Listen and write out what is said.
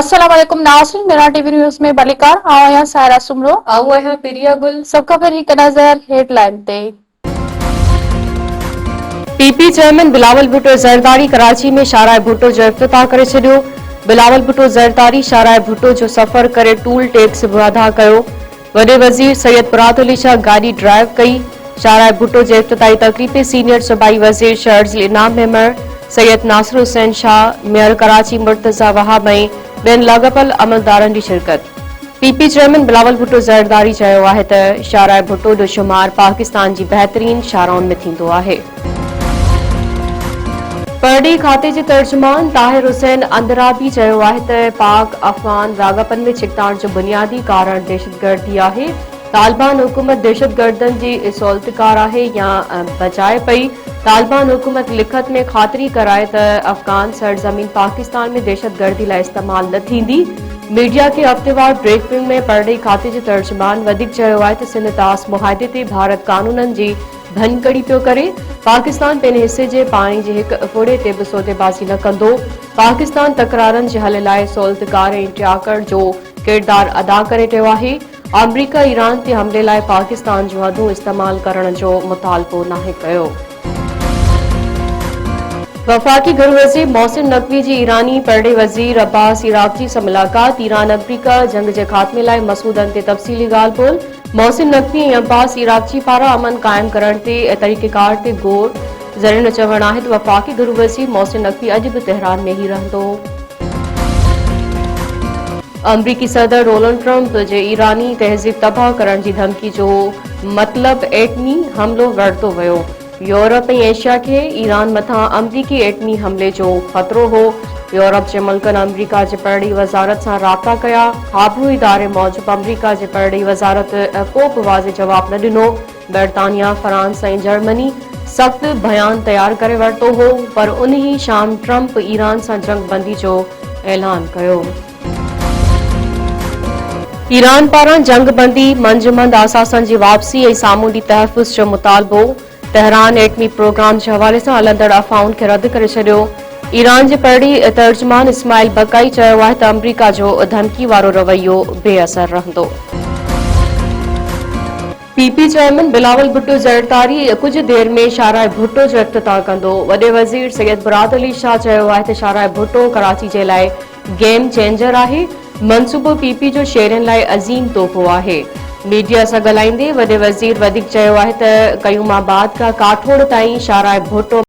अस्सलाम वालेकुम नाज़रीन, मेरा टीवी न्यूज़ में बलिकार आओ यहाँ सारा सुमरो आओ है प्रिया गुल। सबका फिर एक नजर हेडलाइन पे। पीपी चेयरमैन बिलावल भुट्टो ज़रदारी कराची में शाहराह भुट्टो जो इफ्तिताह करे छॾियो। बिलावल भुट्टो ज़रदारी शाहराह भुट्टो जो सफ़र करे टूल टैक्स बि अदा कयो। वॾे वज़ीर सैयद मुराद अली शाह गाॾी ड्राइव कई। शाहराह भुट्टो जे इफ्तिताही तक़रीब में सीनियर सूबाई वज़ीर शर्जिल इनाम मेंबर सैयद नासिर हुसैन शाह, मेयर कराची मुर्तज़ा वहाब ऐं ॿियनि लाॻापियल अमलदारनि जी शिरकत। पीपी चेयरमैन बिलावल भुट्टो ज़रदारी चयो आहे त शाहराह भुट्टो जो शुमार पाकिस्तान जी बहितरीन शाहराउनि में थींदो आहे। परडी खाते जे तर्जुमान ताहिर हुसैन अंदराबी चयो आहे त पाक अफ़गान राॻापनि में छिकताण जो बुनियादी कारण दहशतगर्दी आहे। तालिबान हुकूमत दहशतगर्दनि जी सौलतकार आहे या बचाए पई। तालिबान हुकूमत लिखत में ख़ातिरी कराए त अफ़गान सरज़मीन पाकिस्तान में दहशतगर्दी लाइ इस्तेमाल न थींदी। मीडिया के हफ़्तेवार ब्रीफिंग में परडी खाते जे तर्जुमान वधीक चयो आहे त सिंध तास मुआहदे ते भारत कानूननि जी भनकड़ी पियो करे। पाकिस्तान पंहिंजे हिसे जे पाणी जे हिक फुड़े ते बि सौदेबाज़ी न कंदो। पाकिस्तान तकरारनि जे हल लाइ सौलतकार ऐं ट्याकड़ जो किरदार अदा करे रहियो आहे। अमरीका ईरान ते हमले लाइ पाकिस्तान जो हदूं इस्तेमाल करण जो मुतालबो नाहे कयो। वफाकी गृह वज़ीर मोहसिन नकवी जी ईरानी परडे वज़ीर अब्बास इराक़ची सां मुलाक़ात। ईरान अमरीका जंग जे ख़ात्मे लाइ मसूदनि ते तफ़सीली ॻाल्हि ॿोल। मोहसिन नकवी ऐं अब्बास इराक़ची पारां अमन क़ाइम करण ते तरीक़ेकार ते गौर। ज़रीन जो चवणु आहे त वफाकी गृह वज़ीर मोहसिन नकवी अॼु बि तेहरान में ई रहंदो। अमरीकी सदर डोनाल्ड ट्रंप जे ईरानी तहज़ीब तबाह करण जी धमकी जो मतिलबु एटमी हमलो वरितो वियो। यूरोप ऐं एशिया खे ईरान मथां अमरीकी एटमी हमले जो ख़तरो हो। यूरोप जे मुल्कनि अमरीका जे परॾी वज़ारत सां राब्ता कया। ख़ाबरू इदारे मूजिबि अमरीका जे परॾी वज़ारत को बि वाज़े जवाब न ॾिनो। बरतानिया, फ्रांस ऐं जर्मनी सख़्त बयान तयारु करे वरितो हो, पर उन ई शाम ट्रंप ईरान सां जंग बंदी जो ऐलान कयो। ईरान पारां जंग बंदी मंजमंद असासनि जी वापसी ऐं सामूंडी तहफ़ुज़ जो मुतालबो। तेहरान एटमी प्रोग्राम जे हवाले सां हलंदड़ अफ़वाहुनि खे रद्द करे छॾियो। ईरान जे परडी तर्जुमान इस्माइल बकाई चयो आहे त अमरीका जो धमकी वारो रवैयो बेअसर रहंदो। पीपी चेयरमैन बिलावल भुट्टो ज़रदारी कुछ देर में शाहराह भुट्टो जो इफ्तिताह कंदो। वॾे वज़ीर सैयद मुराद अली शाह चयो आहे त शाहराह भुट्टो कराची जे लाइ गेम चेंजर आहे। मंसूबो पीपी जो शेरनि लाइ अज़ीम तोहफ़ो आहे। मीडिया सां ॻाल्हाईंदे वॾे वज़ीर वधीक चयो आहे त क़यूमाबाद खां काठोड़ ताईं शाहराह भुट्टो